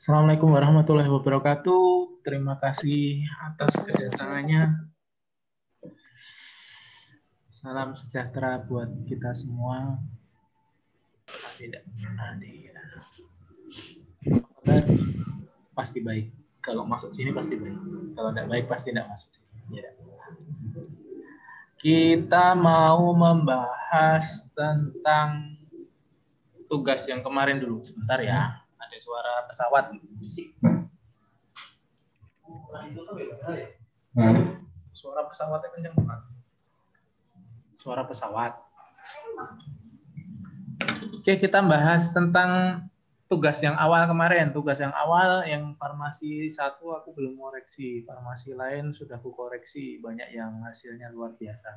Assalamualaikum warahmatullahi wabarakatuh. Terima kasih atas kedatangannya. Salam sejahtera buat kita semua. Tidak adil. Pasti baik. Kalau masuk sini pasti baik. Kalau tidak baik pasti tidak masuk sini. Ya. Kita mau membahas tentang tugas yang kemarin dulu. Sebentar ya. Ada suara pesawat. Suara pesawatnya kencang banget. Suara pesawat. Oke, kita bahas tentang tugas yang awal kemarin. Tugas yang awal yang farmasi 1 aku belum koreksi. Farmasi lain sudah aku koreksi. Banyak yang hasilnya luar biasa.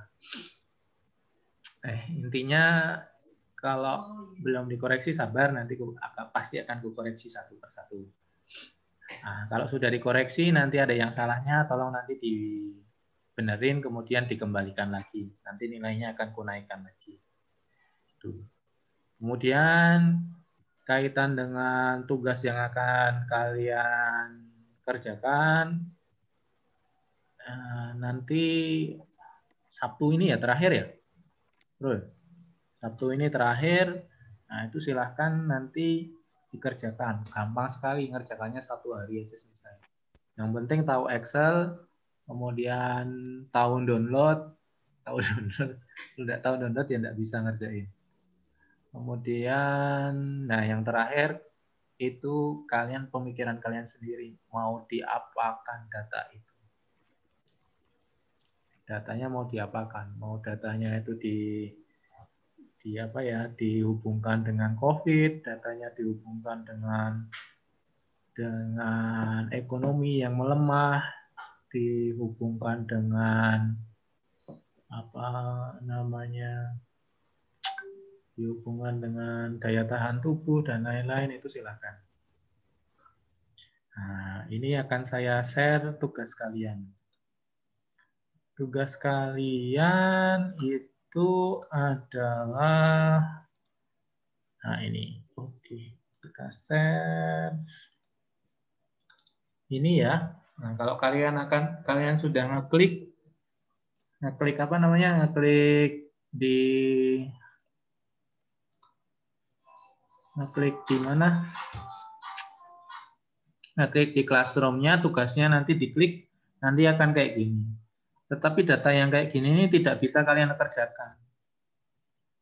Intinya kalau belum dikoreksi sabar, nanti pasti akan kukoreksi satu persatu. Nah, kalau sudah dikoreksi nanti ada yang salahnya, tolong nanti dibenerin kemudian dikembalikan lagi. Nanti nilainya akan kunaikkan lagi. Kemudian kaitan dengan tugas yang akan kalian kerjakan nanti Sabtu ini ya terakhir ya, Bro. Sabtu ini terakhir. Nah itu silahkan nanti dikerjakan. Gampang sekali ngerjakannya 1 hari aja selesai. Yang penting tahu Excel, kemudian tahu download. Tidak tahu download ya tidak bisa ngerjain. Kemudian, nah yang terakhir itu pemikiran kalian sendiri mau diapakan data itu. Datanya mau diapakan? Mau datanya itu dihubungkan dengan COVID, datanya dihubungkan dengan ekonomi yang melemah, dihubungkan dengan dihubungkan dengan daya tahan tubuh dan lain-lain, itu silakan. Nah, ini akan saya share tugas kalian. Tugas kalian itu adalah, nah ini, oke, kita share. Ini ya. Nah, kalau kalian sudah ngeklik di mana? Ngeklik di Classroom-nya, tugasnya nanti diklik, nanti akan kayak gini. Tetapi data yang kayak gini ini tidak bisa kalian kerjakan.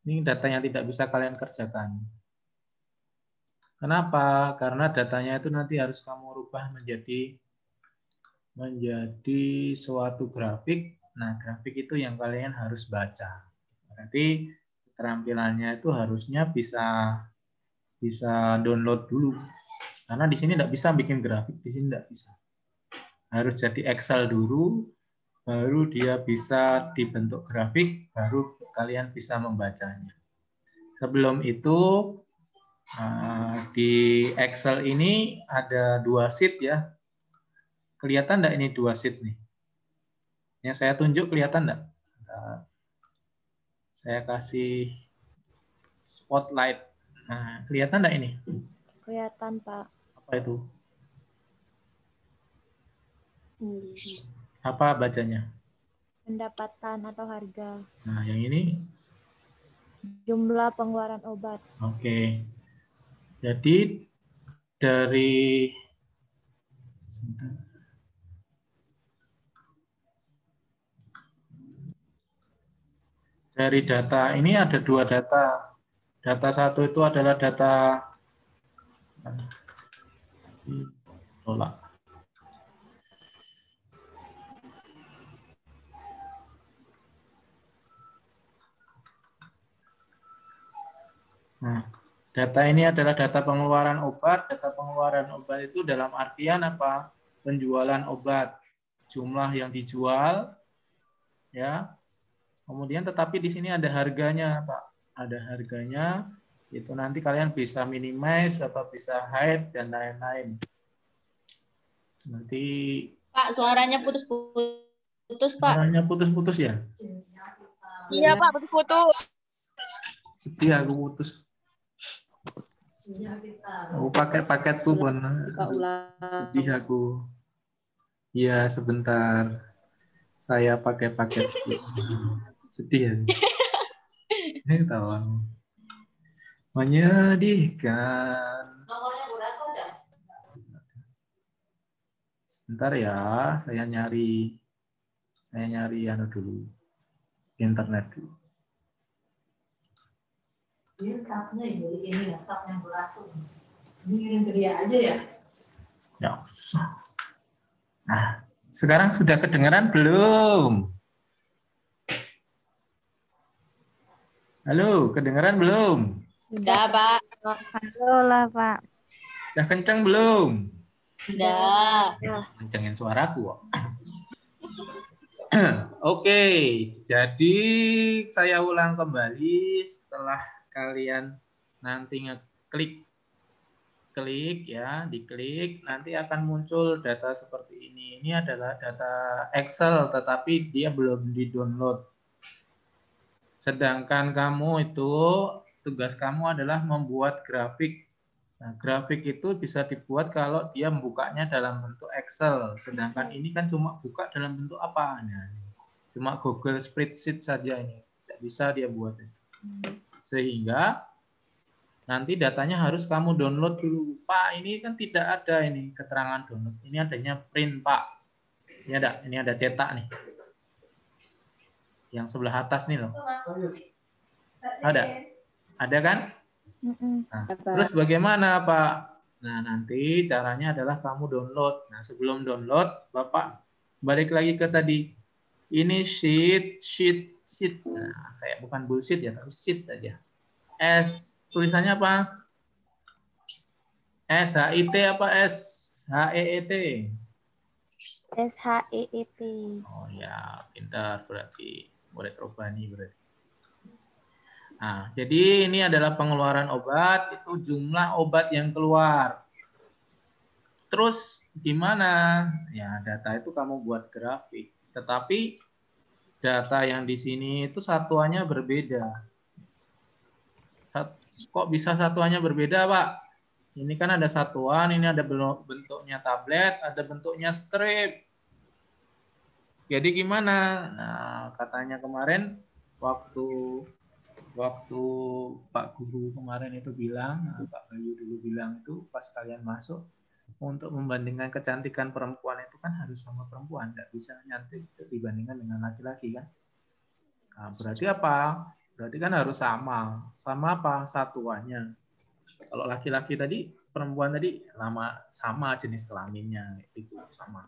Ini data yang tidak bisa kalian kerjakan. Kenapa? Karena datanya itu nanti harus kamu rubah menjadi suatu grafik. Nah, grafik itu yang kalian harus baca. Berarti keterampilannya itu harusnya bisa download dulu. Karena di sini tidak bisa bikin grafik, di sini tidak bisa. Harus jadi Excel dulu, baru dia bisa dibentuk grafik, baru kalian bisa membacanya. Sebelum itu, di Excel ini ada 2 sheet ya. Kelihatan enggak ini 2 sheet nih? Yang saya tunjuk kelihatan enggak? Saya kasih spotlight. Nah, kelihatan enggak ini? Kelihatan, Pak. Apa itu? Apa bacanya? Pendapatan atau harga. Nah, yang ini? Jumlah pengeluaran obat. Oke. Jadi dari data ini ada 2 data. Data 1 itu adalah data tolak. Nah, data ini adalah data pengeluaran obat. Data pengeluaran obat itu dalam artian apa? Penjualan obat, jumlah yang dijual, ya. Kemudian tetapi di sini ada harganya, Pak. Ada harganya. Itu nanti kalian bisa minimize atau bisa hide dan lain-lain. Nanti. Pak, suaranya putus-putus, Pak. Suaranya putus-putus ya? Iya, Pak, putus-putus. Sedih aku putus. Aku pakai paketku pun. Buka ulang. Sedih aku. Iya, sebentar. Saya pakai paket. Sedih ya. Ini tahu. Menyedihkan. Sebentar ya, saya nyari anu dulu. Internet dulu. Ini sapnya ini ya, sap yang beratur. Ini kirim ke dia aja ya? Ya. Nah, sekarang sudah kedengaran belum? Halo, kedengaran belum? Udah, Pak. Halo lah, Pak. Udah kencang belum? Udah. Kencengin suaraku kok. Oke, jadi saya ulang kembali setelah kalian nanti ngeklik ya, diklik, nanti akan muncul data seperti ini. Ini adalah data Excel, tetapi dia belum di-download. Sedangkan kamu itu, tugas kamu adalah membuat grafik. Nah, grafik itu bisa dibuat kalau dia membukanya dalam bentuk Excel. Sedangkan ini kan cuma buka dalam bentuk apa? Nah, cuma Google Spreadsheet saja ini. Tidak bisa dia buat. Sehingga nanti datanya harus kamu download dulu. Pak, ini kan tidak ada ini keterangan download. Ini adanya print, Pak. Ini ada cetak nih. Yang sebelah atas nih loh. Ada? Ada kan? Nah, terus bagaimana, Pak? Nah, nanti caranya adalah kamu download. Nah, sebelum download, Bapak balik lagi ke tadi. Ini sheet. Nah, kayak bukan bullshit ya, tapi sheet aja. Tulisannya apa? SHIT apa SHEET? SHEET. Oh ya, pintar berarti. Murid Robani berarti. Nah, jadi ini adalah pengeluaran obat, itu jumlah obat yang keluar. Terus gimana? Ya, data itu kamu buat grafik. Tetapi data yang di sini itu satuannya berbeda. Kok bisa satuannya berbeda, Pak? Ini kan ada satuan, ini ada bentuknya tablet, ada bentuknya strip. Jadi gimana? Nah, katanya kemarin waktu Pak Guru kemarin itu bilang, Pak Bayu dulu bilang itu pas kalian masuk, untuk membandingkan kecantikan perempuan itu kan harus sama perempuan, tidak bisa nyantik dibandingkan dengan laki-laki kan. Nah, berarti apa? Berarti kan harus sama. Sama apa? Satuannya. Kalau laki-laki tadi, perempuan tadi sama jenis kelaminnya, itu sama.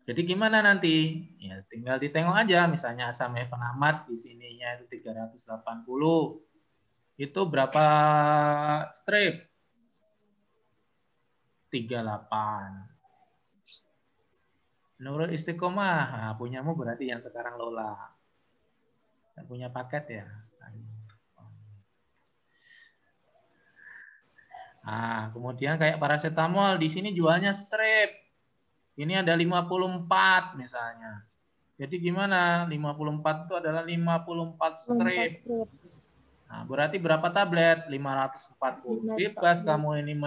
Jadi gimana nanti? Ya tinggal ditengok aja, misalnya asam evenamat di sininya itu 380. Itu berapa strip? 38. Nurul Istiqomah, nah, punyamu berarti yang sekarang Lola. Tidak punya paket ya? Nah, kemudian kayak paracetamol, di sini jualnya strip. Ini ada 54 misalnya. Jadi gimana? 54 itu adalah 54 strip. Nah, berarti berapa tablet? 540. Bebas kamu ini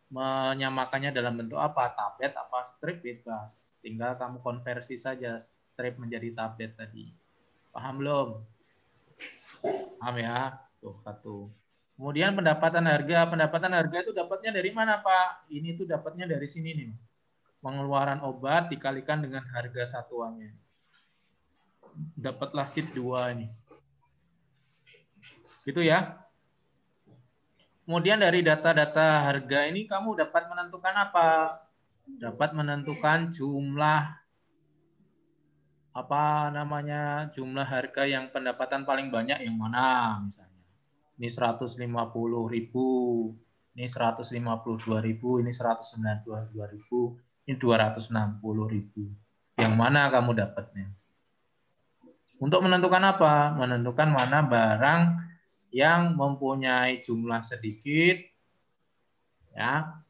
menyamakannya dalam bentuk apa? Tablet apa strip bebas. Tinggal kamu konversi saja strip menjadi tablet tadi. Paham belum? Paham ya? Tuh, satu. Kemudian pendapatan harga itu dapatnya dari mana, Pak? Ini tuh dapatnya dari sini nih. Pengeluaran obat dikalikan dengan harga satuannya. Dapatlah sheet 2 ini. Gitu ya. Kemudian dari data-data harga ini kamu dapat menentukan apa? Dapat menentukan jumlah jumlah harga yang pendapatan paling banyak yang mana misalnya. Ini 150.000, ini 152.000, ini 192.000, ini 260.000. Yang mana kamu dapatnya? Untuk menentukan apa? Menentukan mana barang yang mempunyai jumlah sedikit, ya,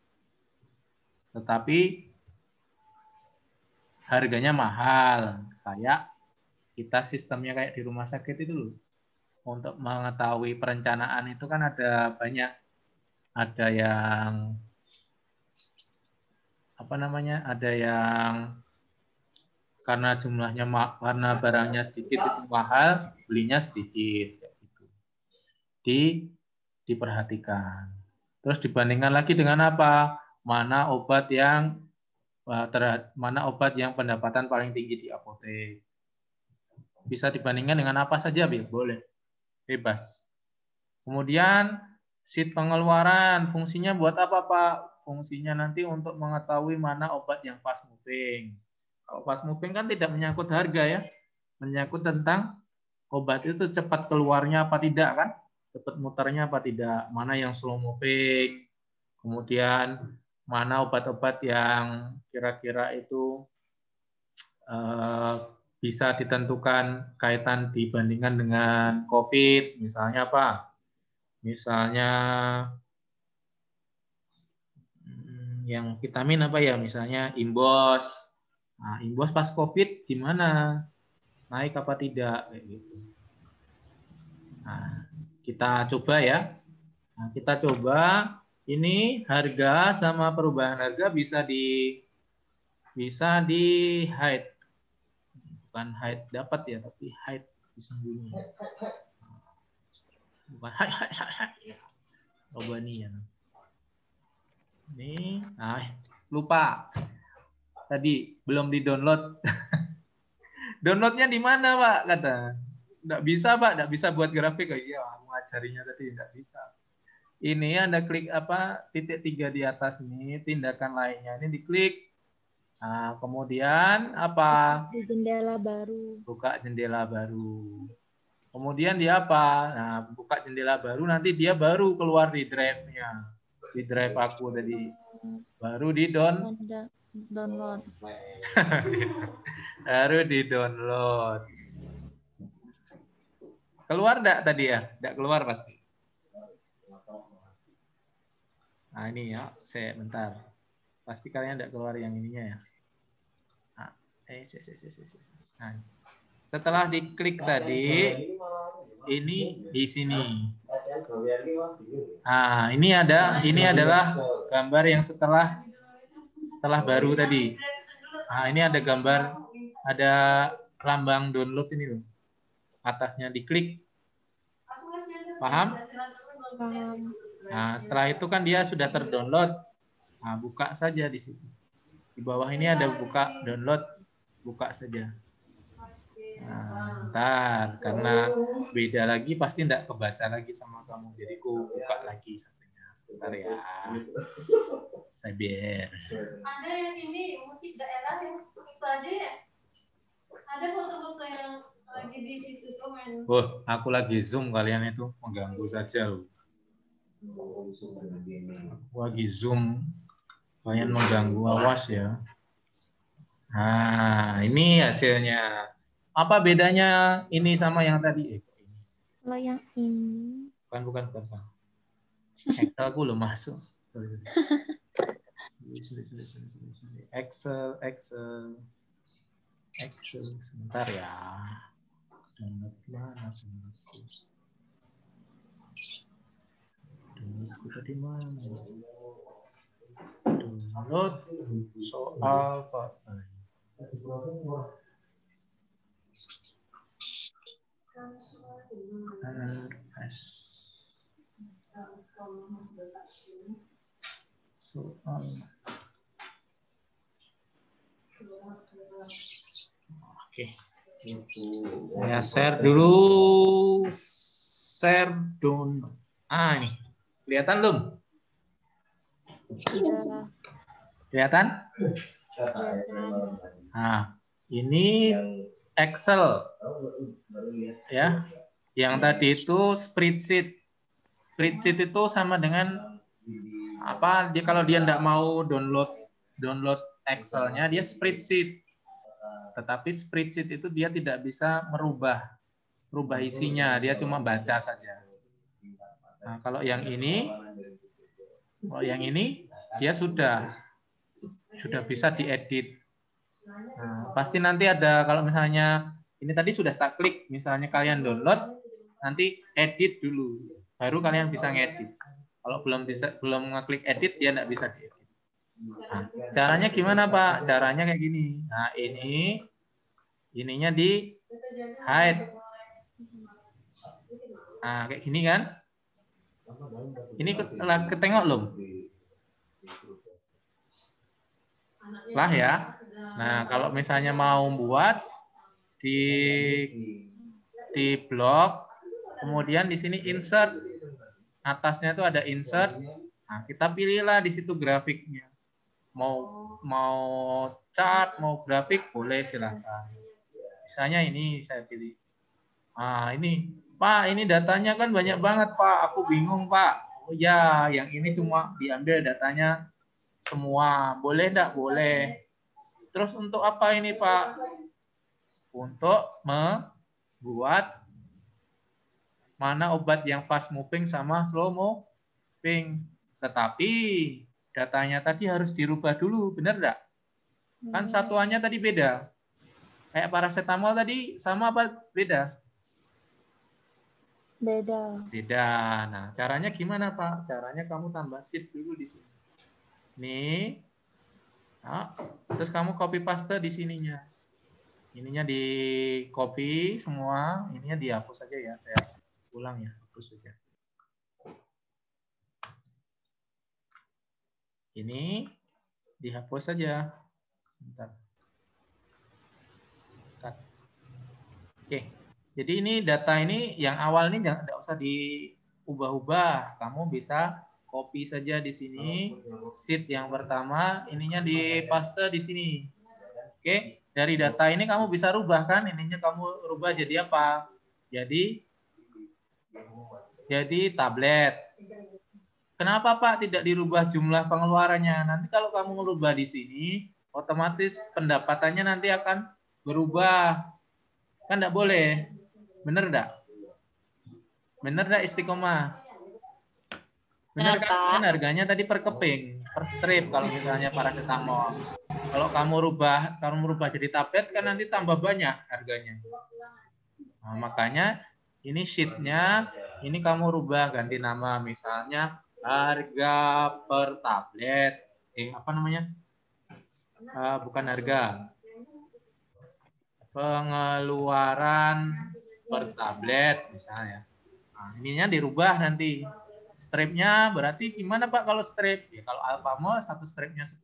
tetapi harganya mahal. Kayak kita sistemnya kayak di rumah sakit itu loh. untuk mengetahui perencanaan itu kan ada banyak, ada yang apa namanya, ada yang karena jumlahnya karena barangnya sedikit itu mahal, belinya sedikit kayak gitu. Diperhatikan. Terus dibandingkan lagi dengan apa? Mana obat yang pendapatan paling tinggi di apotek. Bisa dibandingkan dengan apa saja, boleh. Bebas. Kemudian sheet pengeluaran, fungsinya buat apa, Pak? Fungsinya nanti untuk mengetahui mana obat yang fast moving. Kalau fast moving kan tidak menyangkut harga ya. Menyangkut tentang obat itu cepat keluarnya apa tidak kan? Cepat muternya apa tidak? Mana yang slow moving? Kemudian mana obat-obat yang kira-kira itu bisa ditentukan kaitan dibandingkan dengan COVID, misalnya apa? Misalnya yang vitamin apa ya? Misalnya Imbos. Nah, Imbos pas COVID gimana? Naik apa tidak? Kayak gitu. Nah, kita coba ya. Nah, kita coba ini harga sama perubahan harga bisa di hide. Bukan hide dapat ya, tapi hide disembunyi. Bukan hide. Coba nih ya. Nih, nah, lupa. Tadi belum di-download. Downloadnya di mana, Pak? Kata. Nggak bisa, Pak. Nggak bisa buat grafik. Oh, iya, mengajarinya tadi nggak bisa. Ini Anda klik apa? Titik 3 di atas ini, tindakan lainnya. Ini diklik. Nah, kemudian apa? Di jendela baru. Buka jendela baru. Kemudian dia apa? Nah, buka jendela baru, nanti dia baru keluar di drive-nya. Di drive aku tadi. Baru di download. Baru di-download. Keluar enggak tadi ya? Enggak keluar pasti. Nah, ini ya, saya bentar. Pasti kalian enggak keluar yang ininya ya. Nah, nah, setelah diklik tadi, ini di sini. Nah, ini adalah gambar yang setelah baru tadi. Nah, ini ada gambar, ada lambang download ini loh. Atasnya diklik. Paham? Paham. Nah, setelah itu kan dia sudah terdownload. Nah, buka saja di situ. Di bawah ini ada buka download, buka saja. Nah, ntar karena beda lagi pasti enggak kebaca lagi sama kamu. Jadi ku buka lagi satunya. Sebentar ya. Sabar. Ada yang ini musik daerah ya, itu aja ya. Ada foto-foto yang lagi di situ tuh main. Oh, aku lagi zoom, kalian itu mengganggu saja loh. Aku lagi zoom, kalian mengganggu, awas ya. Nah, ini hasilnya. Apa bedanya ini sama yang tadi? Kalau yang ini. Bukan. Excel aku belum masuk. Sorry. Excel. Sebentar ya. Download mana? Downloadku tadi mana? Download soal apa? Soal. Oke. Saya share dulu. Share download. Ini. Kelihatan belum? Sudah. Kelihatan? Nah, ini Excel. Ya. Yang tadi itu spreadsheet. Spreadsheet itu sama dengan apa? Dia kalau dia tidak mau download Excel-nya, dia spreadsheet. Tetapi spreadsheet itu dia tidak bisa merubah isinya, dia cuma baca saja. Nah, kalau yang ini dia sudah bisa diedit. Nah, pasti nanti ada, kalau misalnya ini tadi sudah tak klik, misalnya kalian download, nanti edit dulu. Baru kalian bisa ngedit. Kalau belum ngeklik edit, dia nggak bisa diedit. Nah, caranya gimana Pak? Caranya kayak gini. Nah, ininya di hide. Nah, kayak gini kan? Ini ketengok belum? Lah ya. Nah, kalau misalnya mau buat di blok, kemudian di sini insert. Atasnya itu ada insert. Nah, kita pilihlah di situ grafiknya. Mau chart, mau grafik, boleh silakan. Misalnya ini saya pilih. Ah, ini Pak, ini datanya kan banyak banget Pak. Aku bingung Pak. Oh ya, yang ini cuma diambil datanya semua. Boleh enggak? Boleh. Terus untuk apa ini Pak? Untuk membuat mana obat yang fast moving sama slow moving. Tetapi datanya tadi harus dirubah dulu, benar enggak? Kan satuannya tadi beda. Kayak paracetamol tadi sama apa beda? Beda. Beda. Nah, caranya gimana, Pak? Caranya kamu tambah sheet dulu di sini. Nih. Nah, terus kamu copy paste di sininya. Ininya di copy semua, ininya dihapus saja ya. Saya ulang ya, hapus saja. Ini dihapus saja. Bentar. Oke. Jadi ini data ini yang awal ini tidak usah diubah-ubah. Kamu bisa copy saja di sini. Sheet yang pertama, ininya di paste di sini. Oke. Dari data ini kamu bisa rubah kan? Ininya kamu rubah jadi apa? Jadi tablet. Kenapa Pak tidak dirubah jumlah pengeluarannya? Nanti kalau kamu merubah di sini, otomatis pendapatannya nanti akan berubah. Kan tidak boleh. Benar enggak? Benar enggak Istiqomah? Benar kan? Kan harganya tadi per keping, per strip kalau misalnya paracetamol. Kalau kamu rubah jadi tablet kan nanti tambah banyak harganya. Nah, makanya ini sheet-nya ini kamu rubah ganti nama misalnya harga per tablet. Apa namanya? Bukan harga. Pengeluaran per tablet misalnya. Nah, ininya dirubah nanti. Stripnya berarti gimana Pak kalau strip? Ya kalau Alfamol satu stripnya 10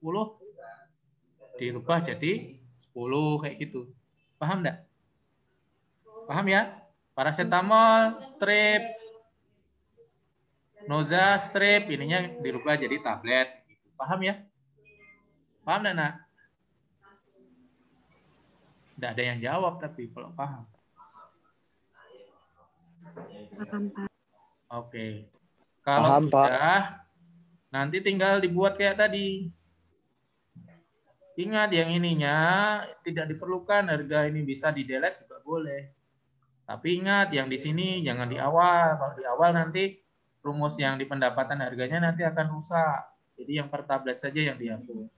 dirubah jadi 10 kayak gitu. Paham enggak? Paham ya? Paracetamol strip, Noza strip, ininya dirubah jadi tablet. Paham ya? Paham enggak, Nak? Enggak ada yang jawab tapi kalau paham. Paham, Pak. Oke. Kalau sudah, nanti tinggal dibuat kayak tadi. Ingat yang ininya tidak diperlukan, harga ini bisa di-delete juga boleh. Tapi ingat yang di sini jangan di awal. Kalau di awal nanti rumus yang di pendapatan harganya nanti akan rusak. Jadi yang per tablet saja yang dihapus.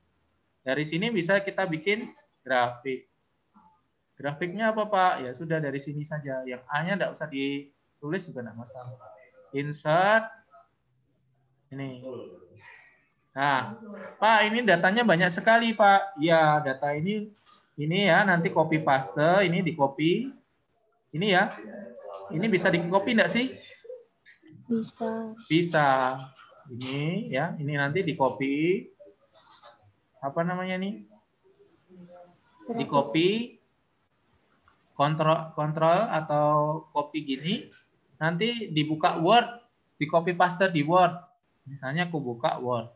Dari sini bisa kita bikin grafik. Grafiknya apa Pak? Ya sudah dari sini saja. Yang A-nya tidak usah ditulis juga tidak masalah. Insert. Ini. Nah, Pak, ini datanya banyak sekali, Pak. Ya, data ini ya, nanti copy paste, ini di copy. Ini ya. Ini bisa di copy enggak sih? Bisa. Bisa. Ini ya, ini nanti di copy. Apa namanya nih? Di copy. Kontrol atau copy gini. Nanti dibuka Word, di copy paste di Word. Misalnya aku buka Word.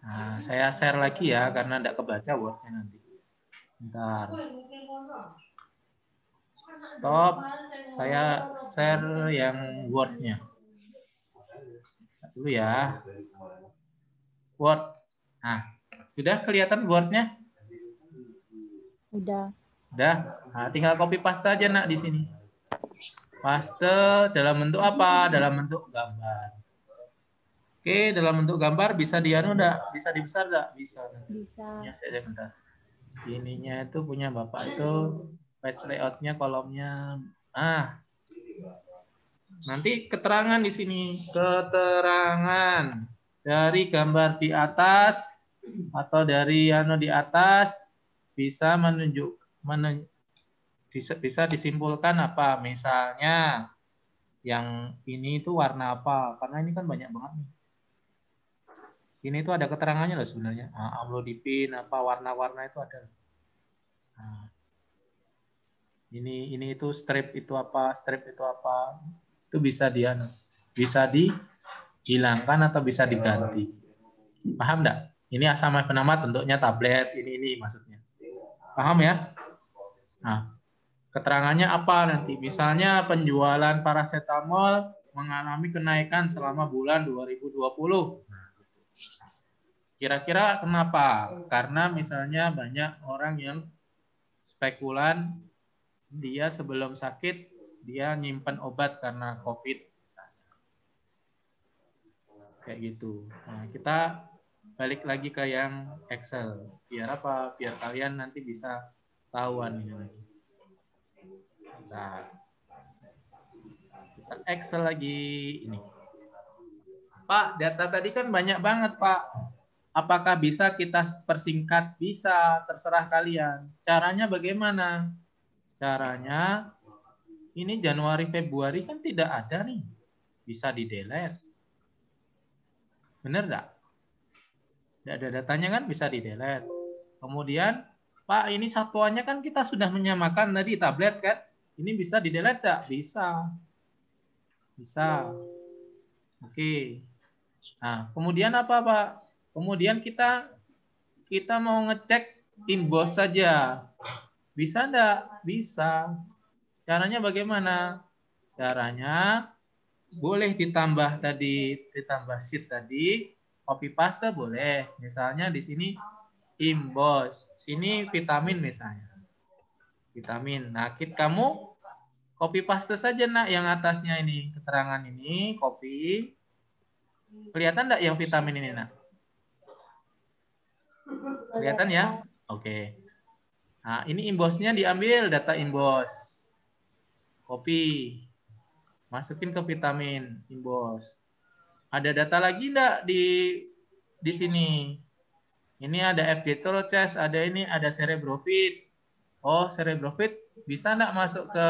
Nah, saya share lagi ya, karena tidak kebaca Word-nya nanti. Bentar. Stop. Saya share yang Word-nya. Dulu ya. Word. Nah, sudah kelihatan Word-nya? Udah. Udah. Nah, tinggal copy paste aja nak di sini. Paste dalam bentuk apa? Dalam bentuk gambar. Oke, dalam bentuk gambar bisa enggak? Bisa dibesar enggak? Bisa. Bisa. Ya, saya bentar. Ininya itu punya Bapak itu Page layout-nya, kolomnya. Nanti keterangan di sini. Keterangan dari gambar di atas atau dari di atas bisa bisa disimpulkan apa? Misalnya yang ini itu warna apa? Karena ini kan banyak banget nih. Ini itu ada keterangannya loh sebenarnya. Amlodipin apa warna-warna itu ada. Nah, ini itu strip itu apa? Itu bisa dihilangkan atau bisa diganti. Paham enggak? Ini sama penamat bentuknya tablet, ini maksudnya. Paham ya? Nah, keterangannya apa nanti? Misalnya penjualan paracetamol mengalami kenaikan selama bulan 2020. Kira-kira kenapa? Karena misalnya banyak orang yang spekulan, dia sebelum sakit, dia nyimpan obat karena COVID. Kayak gitu. Nah, kita balik lagi ke yang Excel. Biar apa? Biar kalian nanti bisa tahuan ini lagi. Nah, kita Excel lagi ini. Pak, data tadi kan banyak banget, Pak. Apakah bisa kita persingkat? Bisa, terserah kalian. Caranya bagaimana? Caranya, ini Januari, Februari kan tidak ada nih. Bisa di-delete. Benar nggak? Tidak ada datanya kan bisa di-delete. Kemudian, Pak, ini satuannya kan kita sudah menyamakan tadi tablet kan? Ini bisa di-delete nggak? Bisa. Bisa. Oke. Nah, kemudian apa, Pak? Kemudian kita mau ngecek inbox saja. Bisa enggak? Bisa. Caranya bagaimana? Caranya boleh ditambah sheet tadi, copy paste boleh. Misalnya di sini inbox, sini vitamin misalnya. Vitamin. Nah, kamu copy paste saja nak yang atasnya ini, keterangan ini, copy. Kelihatan enggak yang vitamin ini, nak? Kelihatan ya? Oke. Nah, ini inbox-nya diambil, data inbox. Copy. Masukin ke vitamin inbox. Ada data lagi enggak di sini? Ini ada FG chest, ada cerebrofit. Oh, cerebrofit bisa enggak masuk ke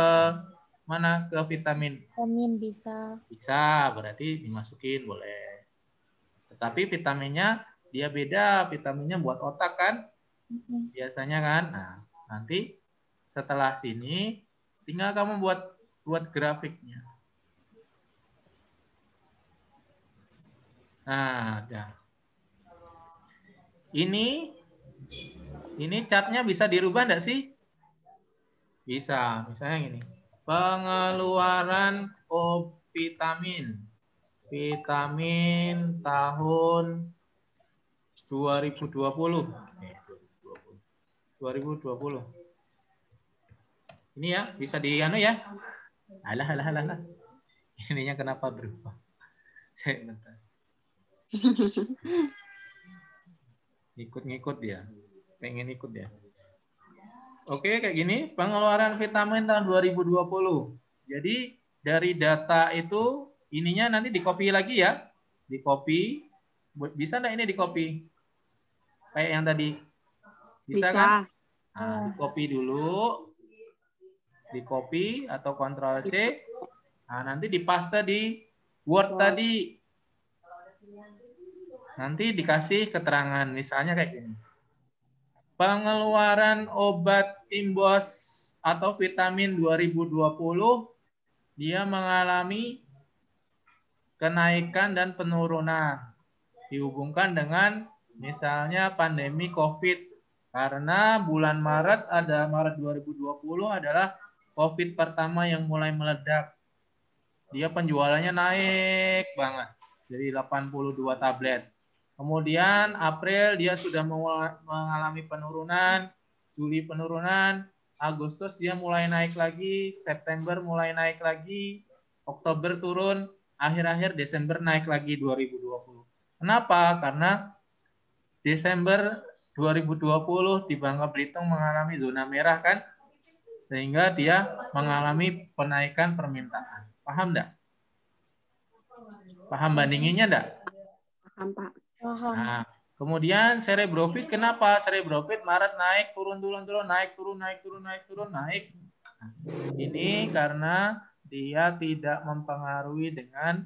mana? Ke vitamin? Vitamin bisa. Bisa, berarti dimasukin boleh. Tetapi vitaminnya dia beda, vitaminnya buat otak kan? Biasanya kan. Nah, nanti setelah sini tinggal kamu buat grafiknya. Nah, ada. Ini chartnya bisa dirubah enggak sih? Bisa. Misalnya gini. Pengeluaran vitamin. Vitamin tahun 2020. 2020. Ini ya, bisa dianu ya. Alah. Ininya kenapa berubah? Saya bentar. Ngikut dia. Pengen ikut ya. Oke, kayak gini. Pengeluaran vitamin tahun 2020. Jadi, dari data itu, ininya nanti di-copy lagi ya. Di-copy. Bisa nggak ini di-copy? Kayak yang tadi. Bisa. Kan? Nah, di-copy dulu. Di-copy atau Ctrl-C. Nah, nanti dipaste di Word tadi. Nanti dikasih keterangan. Misalnya kayak gini. Pengeluaran obat inbox atau vitamin 2020, dia mengalami kenaikan dan penurunan. Dihubungkan dengan misalnya pandemi COVID. Karena bulan Maret 2020 adalah COVID pertama yang mulai meledak. Dia penjualannya naik banget. Jadi 82 tablet. Kemudian April dia sudah mengalami penurunan, Juli penurunan, Agustus dia mulai naik lagi, September mulai naik lagi, Oktober turun, akhir-akhir Desember naik lagi 2020. Kenapa? Karena Desember 2020 di Bangka Belitung mengalami zona merah kan? sehingga dia mengalami penaikan permintaan. Paham enggak? Paham bandinginnya enggak? Paham, Pak. Nah, kemudian cerebrofit, kenapa? Cerebrofit Maret naik, turun, naik, turun, naik. Nah, ini karena dia tidak mempengaruhi dengan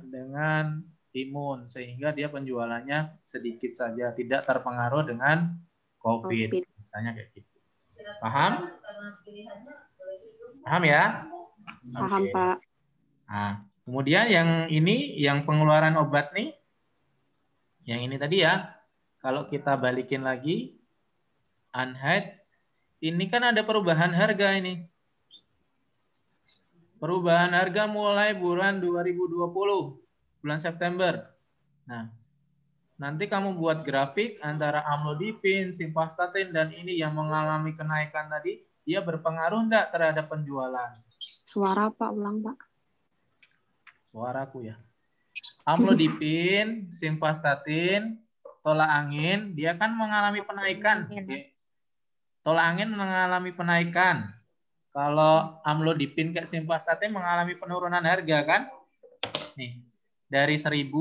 dengan imun, sehingga dia penjualannya sedikit saja, tidak terpengaruh dengan COVID. Misalnya kayak gitu. Paham? Paham ya? Paham, Oke. Pak. Nah, kemudian yang ini, yang pengeluaran obat nih, yang ini tadi ya, kalau kita balikin lagi, unhide, ini kan ada perubahan harga ini. Perubahan harga mulai bulan 2020, bulan September. Nah, nanti kamu buat grafik antara amlodipin, simvastatin, dan ini yang mengalami kenaikan tadi, dia berpengaruh enggak terhadap penjualan? Suara, Pak. Ulang, Pak. Suaraku ya. Amlodipin, simvastatin, tolak angin, dia kan mengalami penaikan. Tolak angin mengalami penaikan. Kalau amlodipin kayak simvastatin mengalami penurunan harga kan? Nih, dari 1.000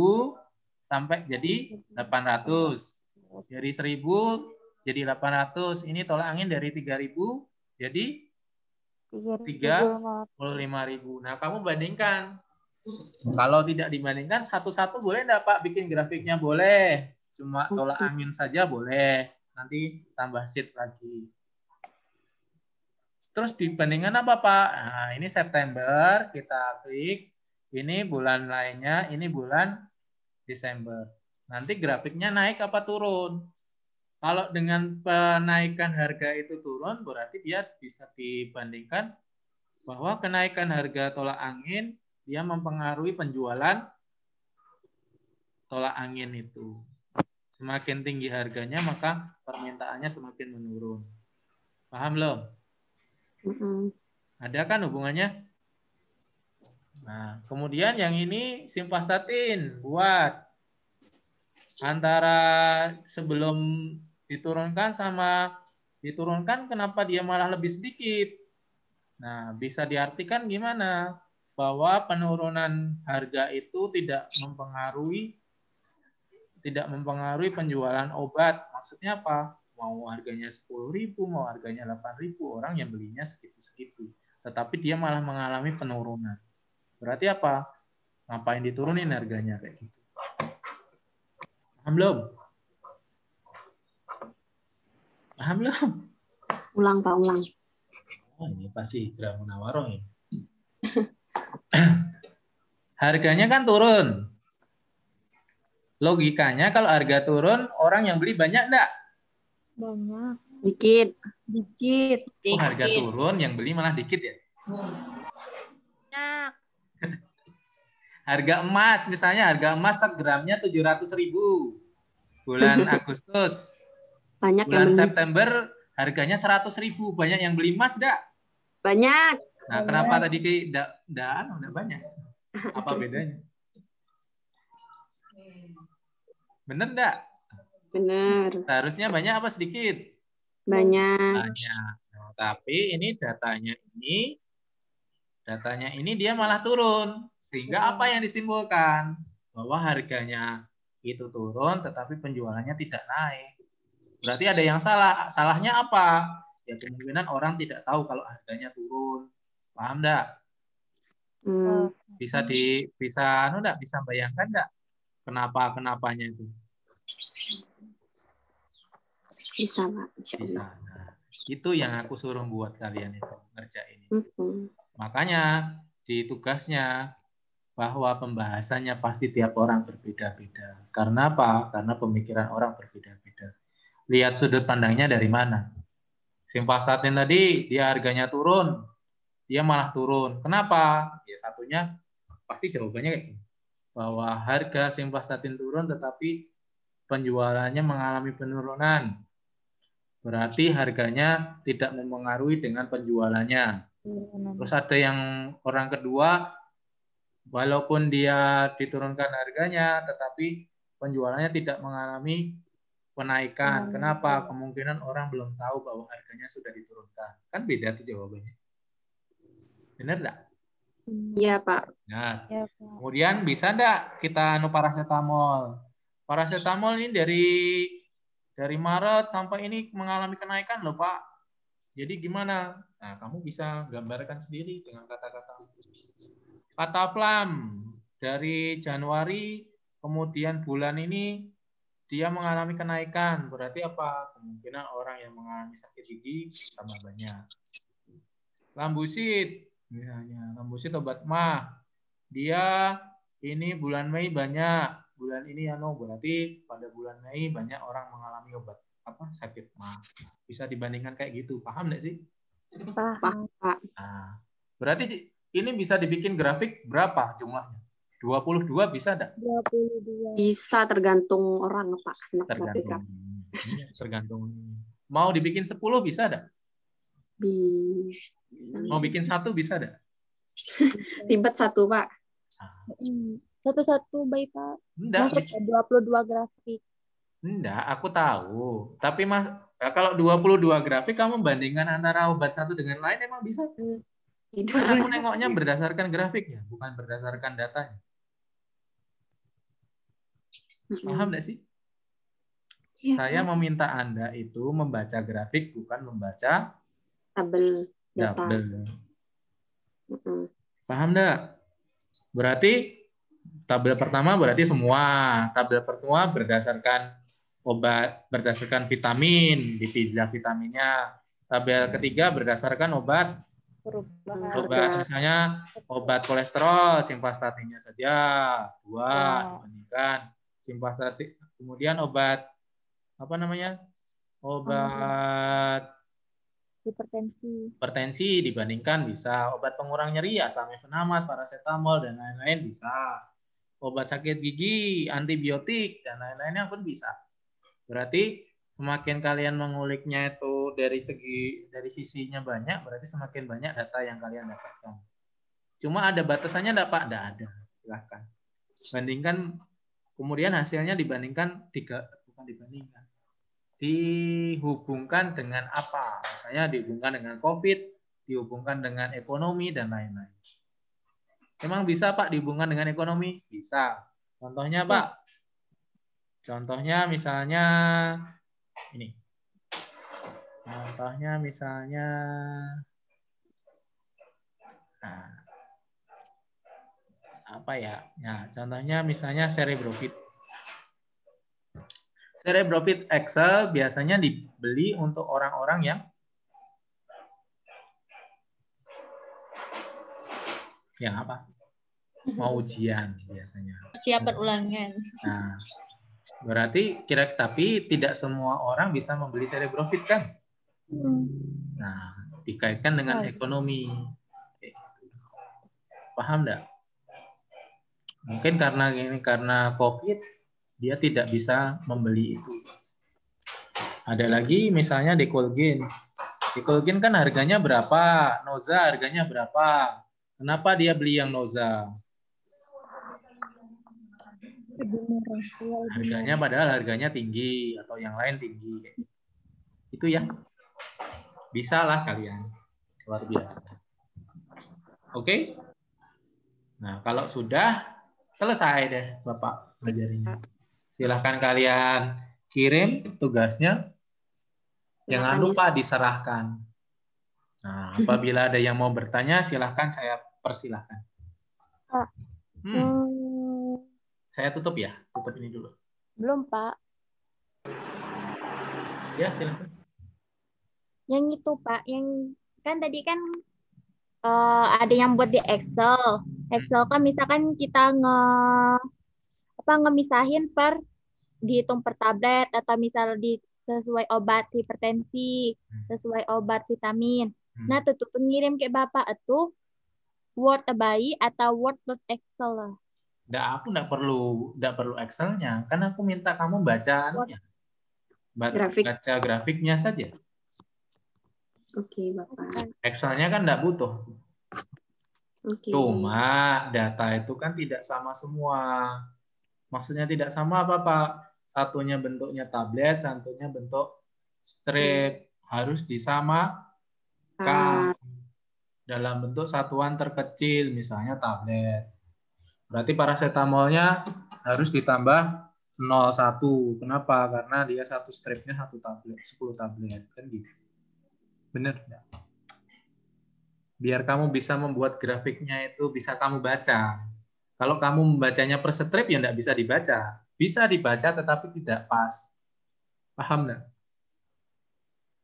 sampai jadi 800. Dari 1.000 jadi 800. Ini tolak angin dari 3.000 jadi 35.000. Nah, kamu bandingkan. Kalau tidak dibandingkan satu-satu boleh enggak Pak bikin grafiknya? Boleh. Cuma tolak angin saja boleh. Nanti tambah sheet lagi. Terus dibandingkan apa Pak? Nah, ini September, kita klik. Ini bulan lainnya, ini bulan Desember. Nanti grafiknya naik apa turun? Kalau dengan penaikan harga itu turun, berarti dia bisa dibandingkan bahwa kenaikan harga tolak angin dia mempengaruhi penjualan tolak angin itu. Semakin tinggi harganya, maka permintaannya semakin menurun. Paham belum? Ada kan hubungannya? Nah, kemudian yang ini simvastatin buat antara sebelum diturunkan sama diturunkan, kenapa dia malah lebih sedikit? Nah, bisa diartikan gimana? Bahwa penurunan harga itu tidak mempengaruhi penjualan obat. Maksudnya apa? Mau harganya 10.000, mau harganya 8.000, orang yang belinya segitu-segitu. Tetapi dia malah mengalami penurunan. Berarti apa? Ngapain diturunin harganya kayak gitu? Paham belum? Paham belum? Ulang, Pak, ulang. Oh, ini pasti hijrah munawaroh ini. Harganya kan turun. Logikanya kalau harga turun, orang yang beli banyak enggak? Banyak. Dikit. Oh, harga turun, yang beli malah dikit ya? Banyak. Harga emas, misalnya harga emas segramnya 700.000. Bulan Agustus. Banyak bulan yang beli. September harganya 100.000. Banyak yang beli emas enggak? Banyak. Nah, kenapa tadi enggak banyak? Apa bedanya? Bener enggak? Benar. Seharusnya banyak apa sedikit? Banyak. Banyak. Nah, tapi ini datanya ini dia malah turun. Sehingga apa yang disimpulkan? Bahwa harganya itu turun tetapi penjualannya tidak naik. Berarti ada yang salah. Salahnya apa? Ya kemungkinan orang tidak tahu kalau harganya turun. Paham enggak? Bisa bayangkan enggak? Kenapanya itu? Bisa, Pak. Bisa. Nah, itu yang aku suruh buat kalian itu ngerjain. Makanya di tugasnya bahwa pembahasannya pasti tiap orang berbeda-beda. Karena apa? Karena pemikiran orang berbeda-beda. Lihat sudut pandangnya dari mana. Simvastatin tadi dia harganya turun, dia malah turun. Kenapa? Ya satunya pasti jawabannya kayak gini. Bahwa harga simvastatin turun tetapi penjualannya mengalami penurunan. Berarti harganya tidak mempengaruhi dengan penjualannya. Terus ada yang orang kedua, walaupun dia diturunkan harganya, tetapi penjualannya tidak mengalami penaikan. Kenapa? Kemungkinan orang belum tahu bahwa harganya sudah diturunkan. Kan beda tuh jawabannya. Benar nggak? Iya, Pak. Nah, Ya, Pak. kemudian bisa nggak kita paracetamol? Paracetamol ini dari Maret sampai ini mengalami kenaikan loh, Pak. Jadi gimana? Nah, kamu bisa gambarkan sendiri dengan kata-kata. Kata Plam, dari Januari, kemudian bulan ini dia mengalami kenaikan. Berarti apa? Kemungkinan orang yang mengalami sakit gigi tambah banyak. Lambusit, misalnya. Lambusit obat mah. Dia ini bulan Mei banyak. Bulan ini berarti pada bulan Mei banyak orang mengalami obat sakit mah. Bisa dibandingkan kayak gitu. Paham nggak sih? Paham. Pak. Nah, berarti ini bisa dibikin grafik berapa jumlahnya? 22 bisa enggak? 22. Bisa tergantung orang, Pak. Anak Tergantung. Iya, tergantung. Mau dibikin 10 bisa enggak? Bisa. Mau bikin 1 bisa enggak? Ribet satu, Pak. Satu-satu baik, Pak. Enggak. Maksudnya 22 grafik. Enggak, aku tahu. Tapi kalau 22 grafik kamu bandingkan antara obat satu dengan lain emang bisa. Kan aku nengoknya berdasarkan grafiknya, bukan berdasarkan datanya. Paham nggak sih? Ya, Saya meminta Anda itu membaca grafik, bukan membaca tabel data. tabel. Paham nggak? Berarti tabel pertama berarti semua. Tabel pertama berdasarkan obat, berdasarkan vitamin, divisa vitaminnya. Tabel ketiga berdasarkan obat. Misalnya obat kolesterol, simvastatinnya saja 2 dibandingkan simvastatin. Kemudian obat obat hipertensi dibandingkan bisa. Obat pengurang nyeri, asam mefenamat, paracetamol dan lain-lain bisa. Obat sakit gigi, antibiotik dan lain-lainnya pun bisa. Berarti semakin kalian menguliknya itu dari sisinya banyak, berarti semakin banyak data yang kalian dapatkan. Cuma ada batasannya enggak, Pak? Enggak ada. Silahkan. Bandingkan, kemudian hasilnya dihubungkan dengan apa? Misalnya dihubungkan dengan COVID, dihubungkan dengan ekonomi, dan lain-lain. Emang bisa, Pak, dihubungkan dengan ekonomi? Bisa. Contohnya, Pak? Contohnya misalnya ini. Contohnya misalnya apa ya? Nah, contohnya misalnya cerebrofit. Cerebrofit Excel biasanya dibeli untuk orang-orang yang apa? Mau ujian biasanya. Persiapan ulangan. Nah, berarti tapi tidak semua orang bisa membeli cerebrofit kan? Nah, dikaitkan dengan ekonomi. Paham enggak? Mungkin karena COVID dia tidak bisa membeli itu. Ada lagi misalnya Decolgen. Decolgen kan harganya berapa? Noza harganya berapa? Kenapa dia beli yang Noza? Harganya padahal harganya tinggi atau yang lain tinggi. Itu ya. Bisa lah kalian. Luar biasa. Oke? Nah, kalau sudah selesai deh Bapak ngajarinya. Silahkan kalian kirim tugasnya. Jangan lupa diserahkan. Nah, apabila ada yang mau bertanya, silahkan saya persilahkan. Saya tutup ya? Tutup ini dulu. Belum, Pak. Ya, silahkan. Yang itu, Pak. Yang kan tadi kan ada yang buat di Excel. Excel kan misalkan kita ngemisahin dihitung per tablet atau misal sesuai obat hipertensi, sesuai obat vitamin. Nah, tuh pengirim ke Bapak itu Word bayi atau Word plus Excel lah. Aku enggak perlu Excel-nya. Kan aku minta kamu baca baca grafiknya saja. Oke, Bapak. Excel-nya kan enggak butuh. Oke. Cuma data itu kan tidak sama semua. Maksudnya tidak sama apa, Pak? satunya bentuknya tablet, satunya bentuk strip. Harus disamakan dalam bentuk satuan terkecil, misalnya tablet. Berarti paracetamolnya harus ditambah 0,1. Kenapa? Karena dia satu stripnya satu tablet, 10 tablet. Kan gitu. Bener nggak? Biar kamu bisa membuat grafiknya itu bisa kamu baca. Kalau kamu membacanya per strip ya nggak bisa dibaca. Bisa dibaca tetapi tidak pas. Paham nggak?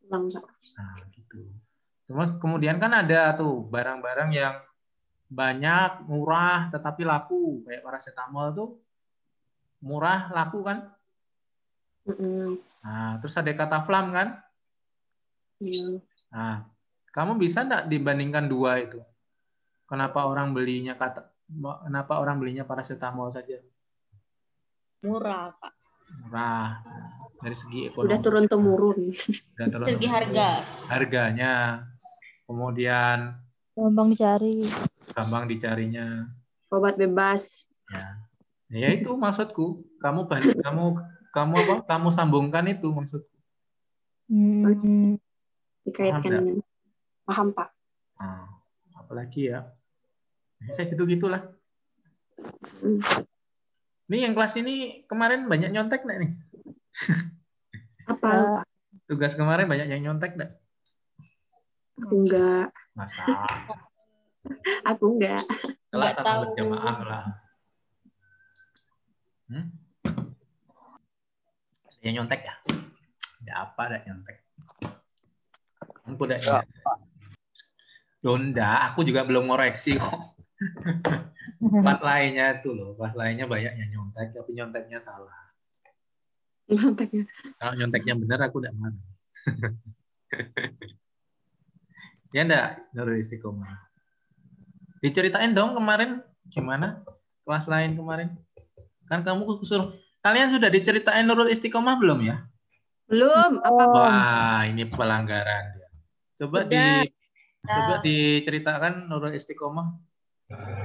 Bang, Pak. Nah, gitu. Kemudian kan ada tuh barang-barang yang banyak, murah, tetapi laku. Kayak paracetamol tuh murah, laku kan? Nah, terus ada kata flam kan? Iya. Nah, kamu bisa nggak dibandingkan dua itu? Kenapa orang belinya paracetamol saja? Murah, Pak. Murah. Dari segi ekonomi. Udah turun-temurun. Udah turun Segi harga. harganya. Kemudian gampang dicarinya. Obat bebas. Ya itu maksudku. Kamu sambungkan itu maksudku. Dikaitkan. Paham, Pak. Nah, apalagi ya. Kayak gitu-gitulah. Nih yang kelas ini kemarin banyak nyontek nggak nih? Apa? Tugas kemarin banyak yang nyontek nggak? Aku enggak. Masa? Aku enggak. Kelas Nggak sama tahu. berjamaah lah. Yang nyontek ya? Ya apa ada nyontek? Aku udah ya. Donda, aku juga belum ngoreksi kok. Kelas lainnya itu loh, kelas lainnya banyak yang nyontek, tapi nyonteknya salah. Kalau nyonteknya benar, aku udah marah. Ya enggak, Nurul Istiqomah. Diceritain dong kemarin gimana kelas lain kemarin? Kan kamu suruh, kalian sudah diceritain Nurul Istiqomah belum ya? Belum. Apa? Wah, ini pelanggaran. Coba diceritakan Nurul Istiqomah.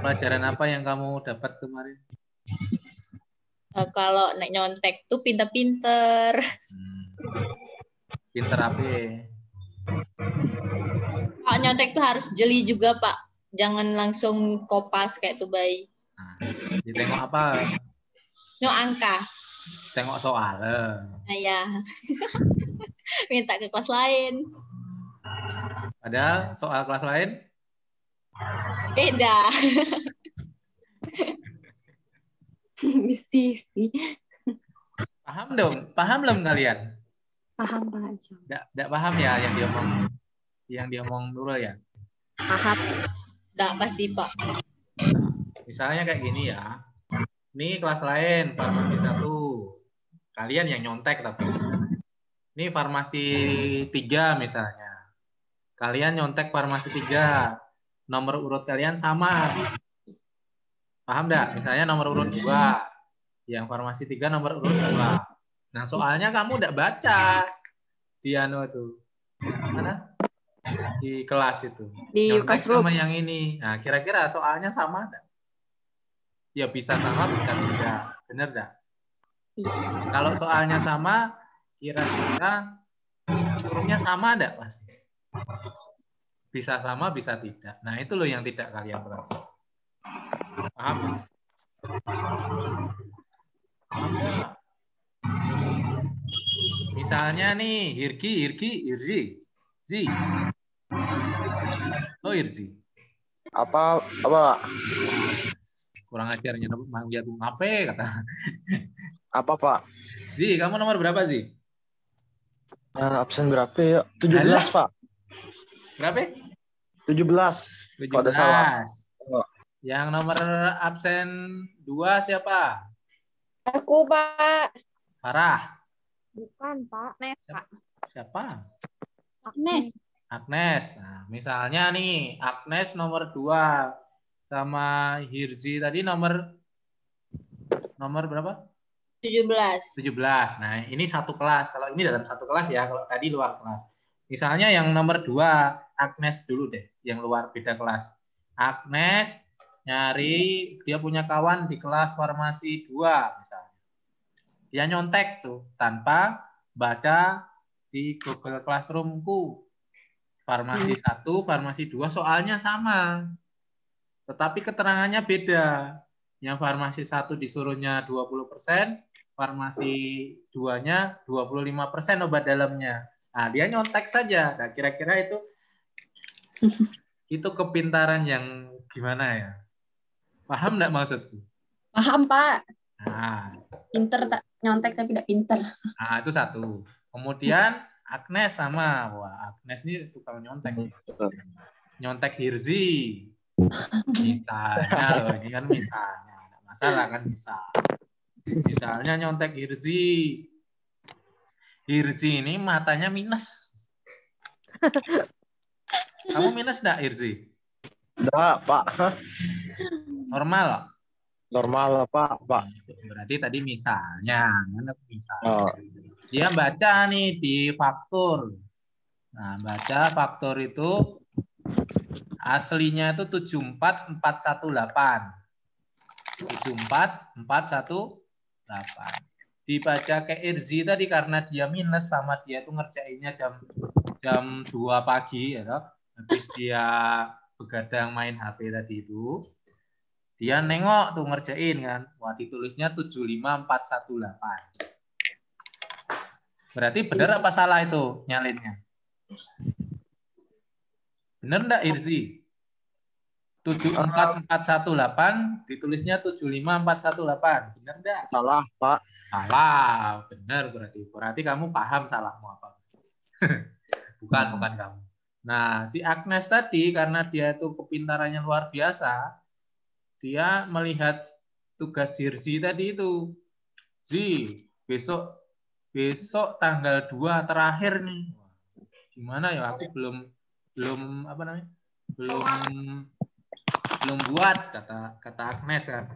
Pelajaran apa yang kamu dapat kemarin? Kalau naik nyontek tuh pinter-pinter. Pinter apa? Kalau nyontek tuh harus jeli juga, Pak. Jangan langsung kopas kayak tuh bayi. Nah, ditengok apa? Nyok angka. Tengok soal. Nah, ya. Minta ke kelas lain. Padahal soal kelas lain Beda. Misi. paham dong? Paham belum kalian? Paham, Pak. Nggak paham ya yang diomong Nurul ya? Paham. Nggak pasti, Pak. Misalnya kayak gini ya. Ini kelas lain, farmasi 1. Kalian yang nyontek tapi. Ini farmasi 3 misalnya. Kalian nyontek farmasi 3. Nomor urut kalian sama. Paham nggak? Misalnya nomor urut 2. Yang farmasi 3 nomor urut 2. Nah, soalnya kamu nggak baca di itu. Mana? Di kelas itu. Di Nyontek classroom. sama yang ini. Nah, kira-kira soalnya sama nggak? Ya bisa sama, bisa tidak. Bener nggak? Kalau soalnya sama, kira-kira hurufnya sama nggak pasti? Bisa sama, bisa tidak. Nah, itu loh yang tidak kalian perhatikan. Paham? Paham nggak? Misalnya nih, Irzi. Zi. Oh, Irzi. Apa? Kurang ajarnya manggil aku ngape kata. Apa, Pak? Zi, kamu nomor berapa, Zi? Absen berapa ya? 17, Alah. Pak. Berapa? 17. Kalau ada salah. Yang nomor absen 2 siapa? Aku, Pak. Farah. Bukan, Pak. Nes, Pak. Siapa? Agnes. Nah, misalnya nih, Agnes nomor 2 sama Hirzi tadi nomor berapa? 17. Nah, ini satu kelas. Kalau ini dalam satu kelas ya, kalau tadi luar kelas. Misalnya yang nomor 2, Agnes dulu deh, yang luar beda kelas. Agnes nyari dia punya kawan di kelas farmasi 2 misalnya. Dia nyontek tuh tanpa baca di Google Classroom-ku. Farmasi 1, farmasi 2 soalnya sama. Tetapi keterangannya beda. Yang farmasi 1 disuruhnya 20%, farmasi 2-nya 25% obat dalamnya. Nah, dia nyontek saja. Nah, kira-kira itu kepintaran yang gimana ya? Paham enggak maksudku? Paham, Pak. Nah, Pinter tak nyontek tapi tidak pinter. nah, itu satu. Kemudian Agnes sama. Wah, Agnes ini tukang nyontek. Nyontek Hirzi. Misalnya loh, ini kan misalnya. Nggak masalah kan misal. Misalnya nyontek Hirzi. Hirzi ini matanya minus. Kamu minus enggak, Hirzi? Enggak, Pak. Normal? Normal lah, Pak. Berarti tadi misalnya. Oh. Dia baca nih di faktur. Nah, baca faktur itu aslinya itu 74418. 74418. Dibaca ke Irzi tadi karena dia minus sama dia itu ngerjainnya jam 2 pagi ya toh. Habis dia begadang main HP tadi itu. Dia nengok tuh ngerjain kan. Wah, ditulisnya 75418. Berarti benar apa salah itu nyalinnya? Benar enggak, Irzi? 74418 ditulisnya 75418. Benar enggak? Salah, Pak. Salah. Benar berarti. Berarti kamu paham salahmu apa? bukan kamu. Nah, si Agnes tadi karena dia itu kepintarannya luar biasa, dia melihat tugas Hirzi tadi itu. Zi, besok tanggal 2 terakhir nih. Gimana ya? Aku belum apa namanya? Belum buat kata Agnes kan.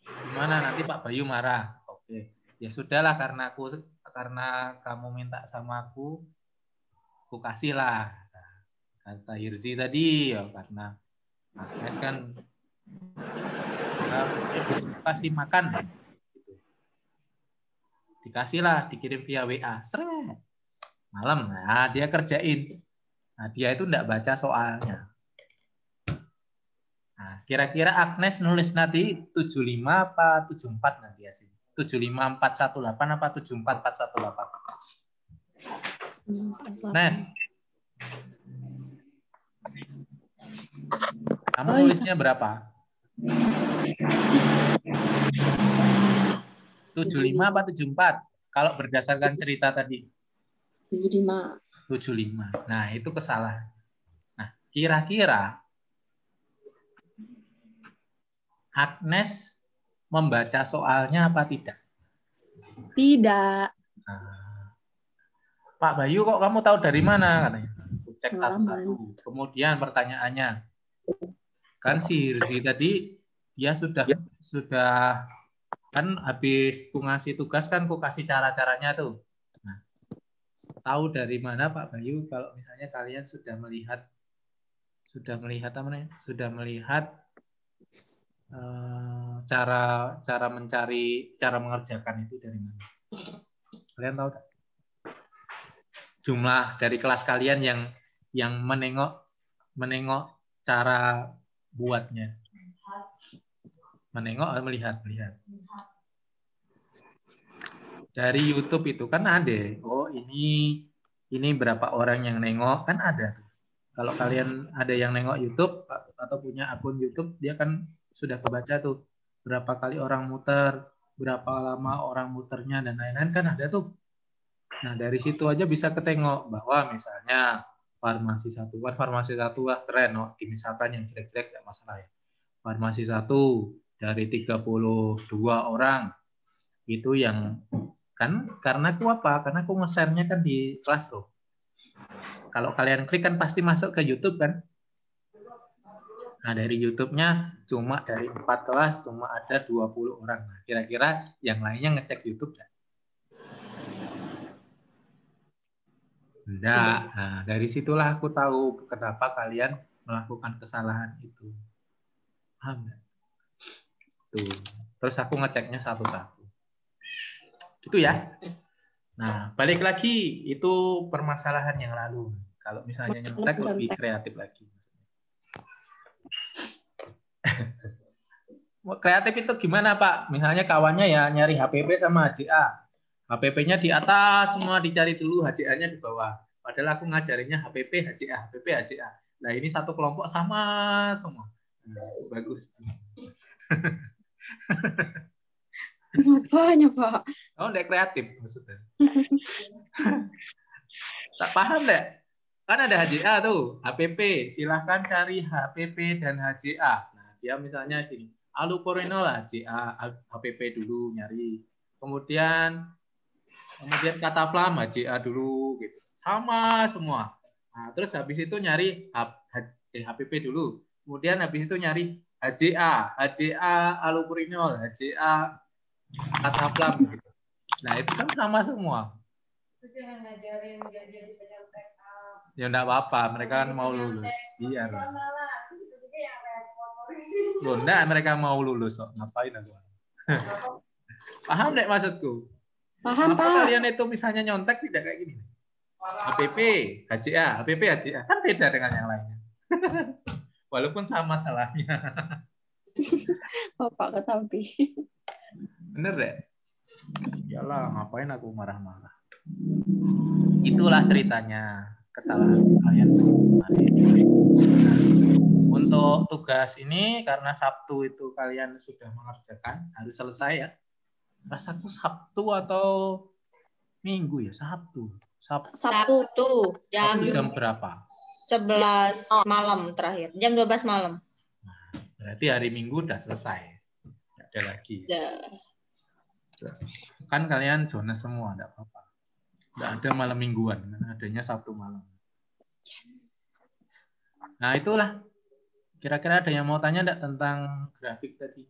Gimana nanti Pak Bayu marah. Oke. Ya sudahlah karena kamu minta sama aku kasih lah. Kata Hirzi tadi ya karena Agnes kan kasih makan. Dikasihlah, dikirim via WA. Seret. Malam. Nah, dia kerjain. Nah, dia itu enggak baca soalnya. Nah, kira-kira Agnes nulis nanti 75 apa 74 nanti ya sih? 75418 apa 74418? Nes. Kamu nulisnya berapa? 75 apa 74? Kalau berdasarkan cerita tadi. 75. 75. Nah, itu kesalahan. Nah, kira-kira Agnes membaca soalnya apa tidak? Tidak. Nah, Pak Bayu, kok kamu tahu dari mana? Katanya. Cek satu-satu. Kemudian pertanyaannya, kan si Hirzi tadi dia sudah kan habis ku ngasih tugas kan ku kasih cara-caranya tuh. Nah, tahu dari mana Pak Bayu kalau misalnya kalian sudah melihat apa namanya? Sudah melihat cara mengerjakan itu dari mana? Kalian tahu tak? Jumlah dari kelas kalian yang menengok cara buatnya. Menengok atau melihat? Dari YouTube itu kan ada. Oh, ini berapa orang yang nengok kan ada. Kalau kalian ada yang nengok YouTube atau punya akun YouTube, dia kan sudah kebaca tuh berapa kali orang muter, berapa lama orang muternya dan lain-lain kan ada tuh. Nah, dari situ aja bisa ketengok bahwa misalnya farmasi satu lah keren, oh, misalkan yang jelek-jelek tidak masalah ya. Farmasi 1 dari 32 orang itu yang kan karena aku apa? Karena aku nge-share-nya kan di kelas tuh. Kalau kalian klik kan pasti masuk ke YouTube kan. Nah, dari YouTube-nya cuma dari 4 kelas cuma ada 20 orang. Nah, kira-kira yang lainnya ngecek YouTube kan? Enggak. Nah, dari situlah aku tahu kenapa kalian melakukan kesalahan itu. Paham enggak? Tuh. Terus aku ngeceknya satu-satu. Gitu ya. Nah, balik lagi itu permasalahan yang lalu. Kalau misalnya nyontek lebih kreatif lagi. Kreatif itu gimana, Pak? Misalnya kawannya ya nyari HPP sama HJA. HPP-nya di atas, semua dicari dulu, HJA-nya di bawah. Padahal aku ngajarinnya HPP, HJA, HPP, HJA. Nah, ini satu kelompok sama semua. Nah, bagus. Apanya, Pak? Oh, udah kreatif maksudnya. Tak paham deh. Kan ada HJA tuh, HPP. Silahkan cari HPP dan HJA. Nah, dia misalnya sini, allopurinol HJA, HPP dulu nyari. Kemudian kataflam HJA dulu gitu. Sama semua. Nah, terus habis itu nyari HPP dulu. Kemudian habis itu nyari HJA allopurinol, HJA kataflam gitu. Nah, itu kan sama semua. Ya enggak apa-apa, mereka kan mau lulus. Biar. Loh, enggak, mereka mau lulus kok. Ngapain aku? Paham enggak maksudku? Paham, Kenapa Pak. kalian itu misalnya nyontek tidak kayak gini? HPP, HJA, HPP, HJA. Kan beda dengan yang lainnya. Walaupun sama salahnya. Bapak ketahui. Bener deh? Yalah, ngapain aku marah-marah. Itulah ceritanya. Kesalahan kalian masing-masing. Nah, untuk tugas ini, karena Sabtu itu kalian sudah mengerjakan, harus selesai ya. Rasaku Sabtu atau Minggu ya? Sabtu. Sabtu Jam berapa? 11 malam terakhir. Jam 12 malam. Berarti hari Minggu udah selesai. Nggak ada lagi. Ya. Kan kalian zona semua, enggak apa-apa. Nggak ada malam mingguan, adanya Sabtu malam. Nah, itulah. Kira-kira ada yang mau tanya enggak tentang grafik tadi?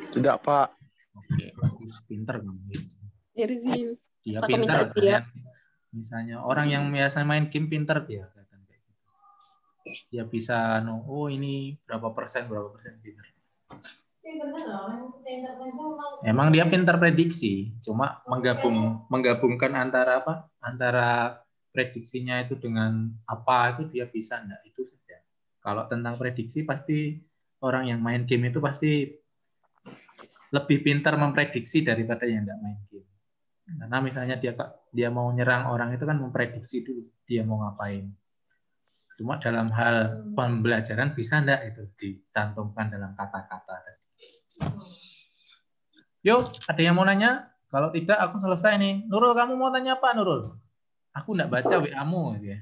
Tidak, Pak. Oke, bagus. Pinter kamu. Review. Dia Aku pinter. minta dia. Misalnya orang yang biasa main game pinter dia. Dia bisa, oh ini berapa persen pinter. Emang dia pintar prediksi, cuma menggabungkan antara apa? Antara prediksinya itu dengan apa itu dia bisa enggak, itu saja. Kalau tentang prediksi pasti orang yang main game itu pasti lebih pintar memprediksi daripada yang enggak main game. Karena misalnya dia mau nyerang orang itu kan memprediksi dulu dia mau ngapain. Cuma dalam hal pembelajaran bisa enggak itu dicantumkan dalam kata-kata. Yuk, ada yang mau nanya? Kalau tidak, aku selesai nih. Nurul, kamu mau tanya apa, Nurul? Aku enggak baca WA-mu. Gitu ya.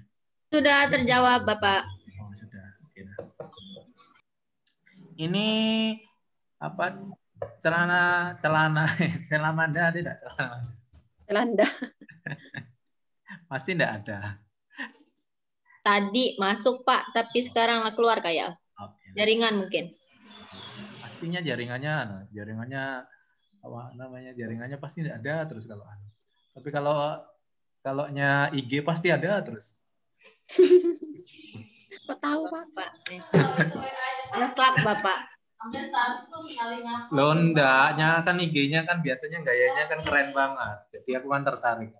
Sudah terjawab, Bapak. Oh, sudah. Oke. Ini apa? Celana Selamanda tidak? Celanda. Pasti enggak ada. Tadi masuk, Pak, tapi sekarang keluar kayak. Oke. Jaringan mungkin. Pastinya jaringannya apa namanya, jaringannya pasti enggak ada terus kalau. Tapi kalaunya IG pasti ada terus. Kok tahu, Pak? Pak. Nge-slap, Bapak. Loh enggaknya kan IG-nya kan biasanya gayanya kan keren banget. Jadi aku kan tertarik.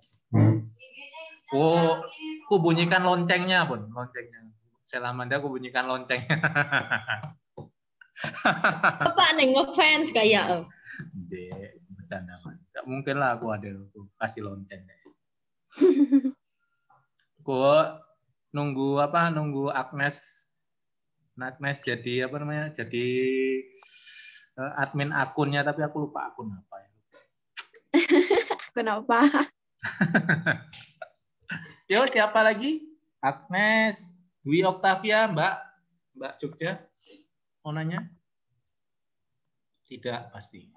Oh, aku bunyikan loncengnya pun, loncengnya. Selamanda aku bunyikan loncengnya. Bapak nih ngefans kayak. Dek, bercanda man. Gak mungkin lah aku ada aku kasih lonceng deh. Aku nunggu Agnes jadi apa namanya? Jadi admin akunnya tapi aku lupa akun apa ya. Kenapa? Yo, siapa lagi? Agnes, Dwi Octavia, Mbak Jogja. Mau nanya? Tidak pasti.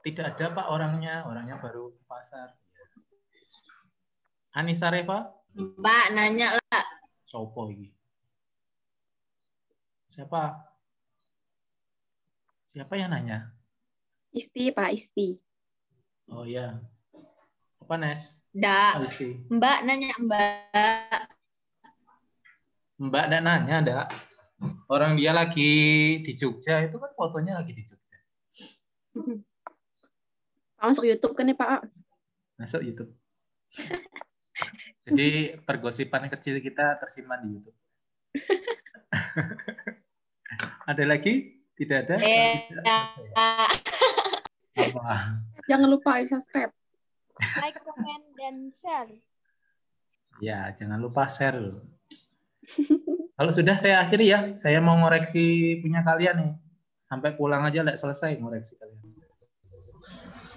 Tidak ada Pak orangnya baru ke pasar. Anissa Reva? Mbak nanya lah. Sopo ini? Siapa yang nanya? Isti, Pak, Isti. Oh ya. Apa Nes? Ndak. Isti. Mbak nanya, Mbak. Mbak enggak nanya, enggak. Orang dia lagi di Jogja, itu kan fotonya lagi di Jogja. Masuk YouTube kan nih Pak? Masuk YouTube. Jadi pergosipan kecil kita tersimpan di YouTube. Ada lagi? Tidak ada? Apa? Jangan lupa subscribe. Like, comment, dan share. Ya, jangan lupa share loh. Kalau sudah saya akhiri ya. Saya mau ngoreksi punya kalian nih. Sampai pulang aja nggak selesai ngoreksi kalian.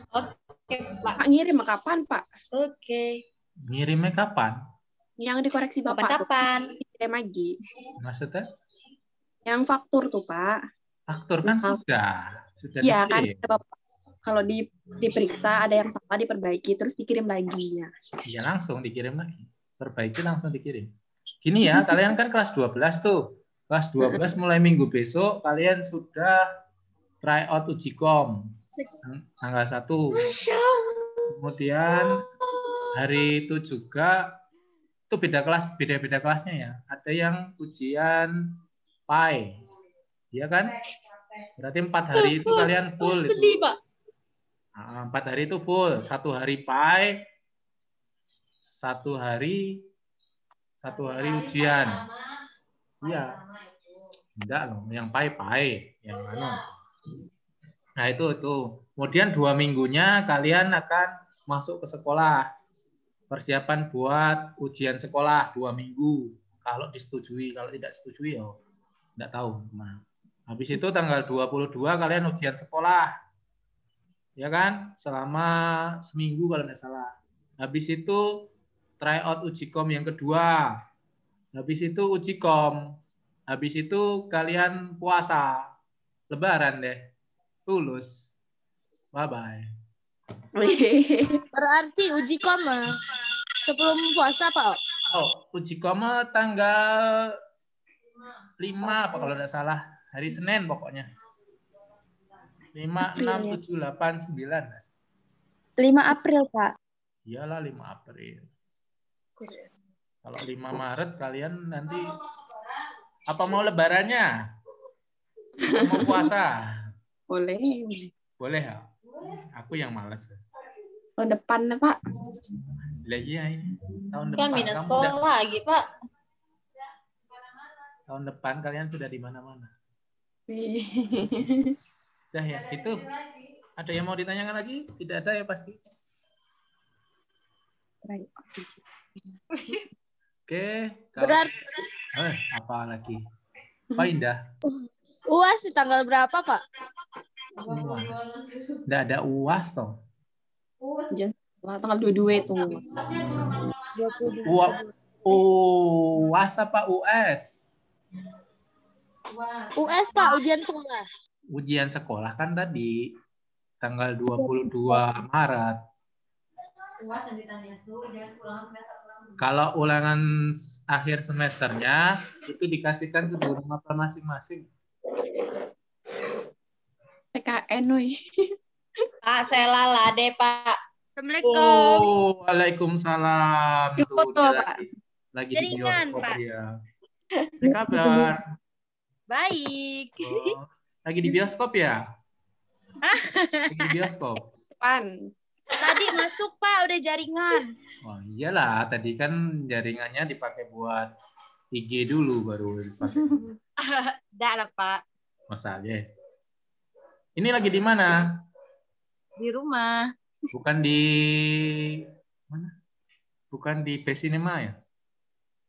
Oke, Pak. Pak ngirim kapan Pak? Oke. Ngirimnya kapan? Yang dikoreksi Bapak. Kapan-kapan. Kirim lagi. Maksudnya? Yang faktur tuh Pak. Faktur kan sudah Iya kan dikirim. Bapak. Kalau diperiksa ada yang salah diperbaiki terus dikirim lagi ya. Ya langsung dikirim lagi. Perbaiki langsung dikirim. Gini ya, kalian kan kelas 12 tuh. Kelas 12 mulai minggu besok kalian sudah try out uji kom tanggal 1. Kemudian hari itu juga itu beda kelasnya ya. Ada yang ujian PAI. Iya kan? Berarti 4 hari itu kalian full itu. Sedih, Pak. Nah, 4 hari itu full. 1 hari PAI, 1 hari ujian. Iya. Enggak loh, yang PAI, yang mana? Nah, itu. Kemudian 2 minggunya kalian akan masuk ke sekolah. Persiapan buat ujian sekolah 2 minggu. Kalau disetujui, kalau tidak setujui ya enggak tahu. Nah, habis itu tanggal 22 kalian ujian sekolah. Ya kan? Selama seminggu kalau tidak salah. Habis itu try out uji kom yang kedua. Habis itu uji kom. Habis itu kalian puasa. Lebaran deh. Lulus. Bye-bye. Berarti uji koma sebelum puasa, Pak? Oh, uji kom tanggal 5 apa kalau tidak salah. Hari Senin pokoknya. 5, 6, 7, 8, 9. 5 April, Pak. Iyalah 5 April. Kalau 5 Maret kalian nanti apa mau lebarannya? Atau mau puasa? Boleh. Boleh ya? Aku yang malas. Tahun depan Pak. Lah iya ini. Tahun Kan depan. minus Kamu sekolah lagi, Pak. tahun depan kalian sudah di mana-mana. Dah ya, gitu. Ada yang mau ditanyakan lagi? Tidak ada ya pasti. Oke. Berarti Apa lagi? Pak Indah. UAS di tanggal berapa, Pak? UAS. Nggak ada UAS toh. Tanggal 22 itu. UAS apa US? US, Pak, ujian sekolah. Ujian sekolah kan tadi tanggal 22 Maret. Kalau ulangan akhir semesternya itu dikasihkan sebelum apa masing-masing. PKN woi. Pak, saya lala deh, Pak. Assalamualaikum. Oh, waalaikumsalam. Di foto, dia Pak. lagi di Jaringan, bioskop Pak. dia. Apa kabar? Baik. Oh, lagi di bioskop ya? Lagi di bioskop. Depan. Tadi masuk, Pak, udah jaringan. Oh iyalah, tadi kan jaringannya dipakai buat IG dulu baru dipakai. Enggak lah, Pak. Masa aja. Ini lagi di mana? Di rumah. Bukan di mana? Bukan di P-Cinema ya?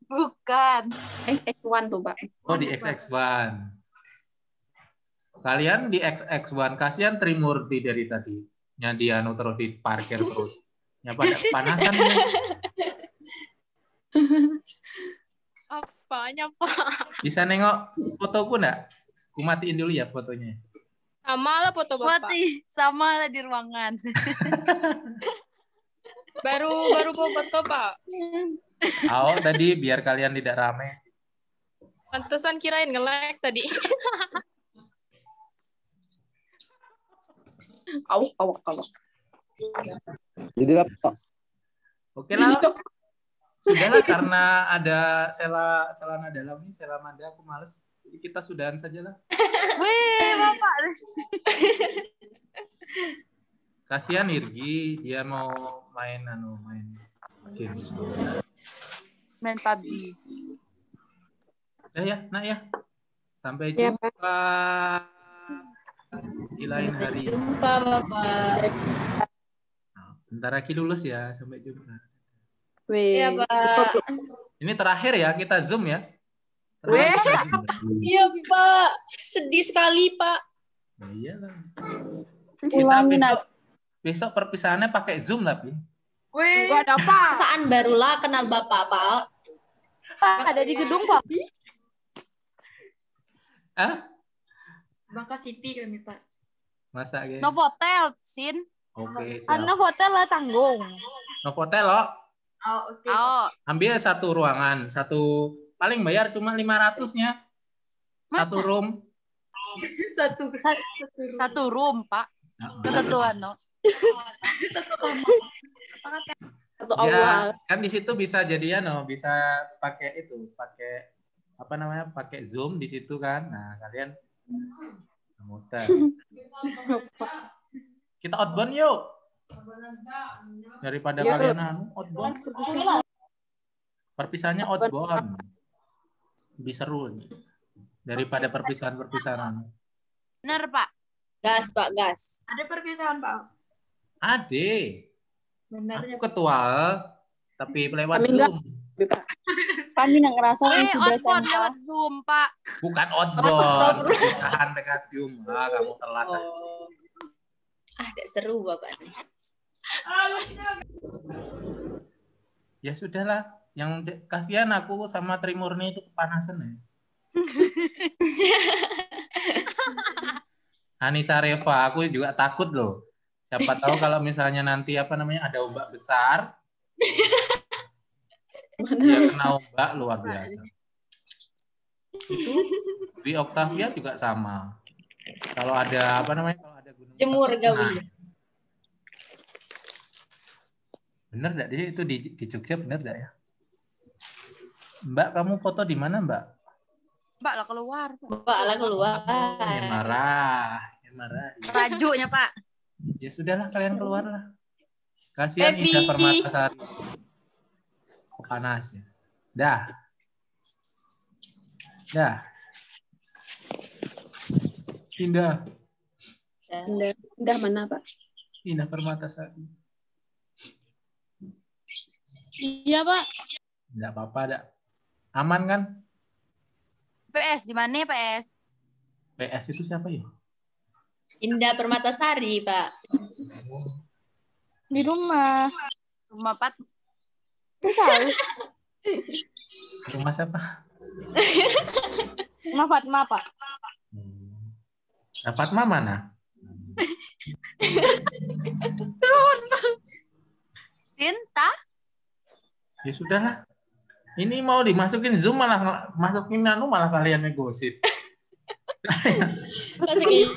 Bukan. X1 tuh, Pak. Oh, di XX1. Kalian di XX1, kasihan Trimurti dari tadi. Nyadi anu terus di parkir terus. Ya pada kepanasan nih. Apanya, Pak? Bisa nengok fotoku enggak? Aku matiin dulu ya fotonya. Sama lah foto Bapak. Sama lah di ruangan. baru mau foto, Pak. Oh, tadi biar kalian tidak rame. Pantesan kirain nge-lag tadi. Awak. Jadi apa? Oke lah. Sudahlah karena ada selana dalam nih, sela manda aku males. Jadi kita sudahan saja lah. Wih, Bapak. Kasihan Irgi, dia mau main game. Main PUBG. Ya, nak ya. Sampai Ya, jumpa di lain hari. Jumpa Bapak. Nah, bentar lagi lulus ya. Sampai jumpa. Weh. Iya Pak. Ini terakhir ya kita Zoom ya. Weh. Iya Pak. Sedih sekali Pak. Nah, iyalah. Ulangin Besok perpisahannya pakai Zoom tapi. Wih, Gua ada apa? Perasaan barulah kenal Bapak Pak. Ada di gedung, Pak. Hah? Bangka City kami, Pak. Masa gitu? Novotel, Sin. Oke, Karena siap. hotel lah tanggung. Novotel loh. Oh, oke. Oh, Ambil satu ruangan, paling bayar cuma 500-nya. Satu Masa? room. satu room, Pak. Satu ano. Satu Ya, awal. kan di situ bisa jadian bisa pakai apa namanya? Pakai Zoom di situ kan. Nah, kalian hotel. Kita outbound yuk. Daripada Ya, kalian outbound. Perpisahannya outbound. Lebih seru nih. Daripada perpisahan-perpisahan. Bener, Pak. Gas Pak, gas. Ada perpisahan, Pak. Ade. Benarnya. Aku ketua, tapi lewat Kami enggak. Zoom. Kami nggak ngerasa Wih, sudah outbound SMK. lewat Zoom, Pak. Bukan outbound. Astagfirullah. Perpisahan tekadium. Kamu telat. Oh. Tidak seru Bapak nih. Ya sudahlah. Yang kasihan aku sama Trimurni itu kepanasan ya. Anissa Reva, aku juga takut loh. Siapa tahu kalau misalnya nanti ada ombak besar, dia kena ombak luar biasa. Itu di Octavia juga sama. Kalau ada kalau ada gunung Jemur api, gabung. Bener nggak dia itu di Jogja, bener nggak ya? Mbak, kamu foto di mana, Mbak? Mbak lah keluar. Bapak lah keluar. Ya marah. Rajunya, Pak. Ya sudahlah, kalian keluar lah. Kasihan Happy. Ida Permatasari. Panas ya. Dah. Indah Udah mana, Pak? Indah Permatasari. Iya, Pak. Enggak apa-apa, dah. Aman kan? PS, di mana PS? PS itu siapa ya? Indah Permatasari Pak. Di rumah. Rumah Pat. Tahu. Rumah siapa? Rumah Fatma, Pak. Dapat mama mana? Sinta? Ya sudahlah. Ini mau dimasukin Zoom malah malah kalian ngegosip. Masukin